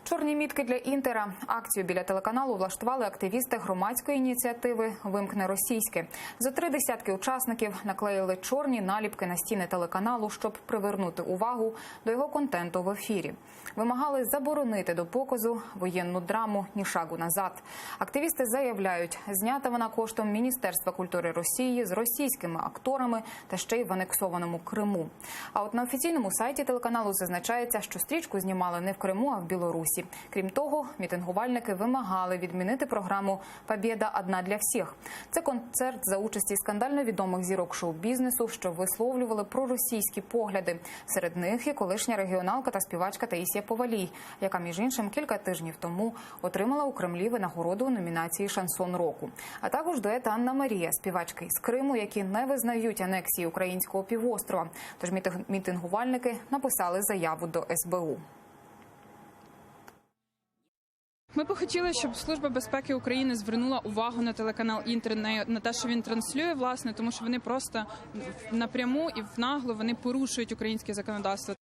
Чорні мітки для Інтера. Акцію біля телеканалу влаштували активісти громадської ініціативи «Вимкни російське». За 3 десятки учасників наклеїли чорні наліпки на стіни телеканалу, щоб привернути увагу до його контенту в ефірі. Вимагали заборонити до показу воєнну драму «Ні шагу назад». Активісти заявляють, знята вона коштом Міністерства культури Росії з російськими акторами та ще й в анексованому Криму. А от на офіційному сайті телеканалу зазначається, що стрічку знімали не в Криму, а в Білорусі. Крім того, мітингувальники вимагали відмінити програму «Побєда одна для всіх». Це концерт за участі скандально відомих зірок шоу-бізнесу, що висловлювали проросійські погляди. Серед них і колишня регіоналка та співачка Таїсія Повалій, яка, між іншим, кілька тижнів тому отримала у Кремлі винагороду у номінації «Шансон року». А також дует Анна Марія, співачки із Криму, які не визнають анексії українського півострова. Тож мітингувальники написали заяву до СБУ. Ми б хотіли, щоб Служба безпеки України звернула увагу на телеканал «Інтер», на те, що він транслює, власне, тому що вони просто напряму і внагло вони порушують українське законодавство.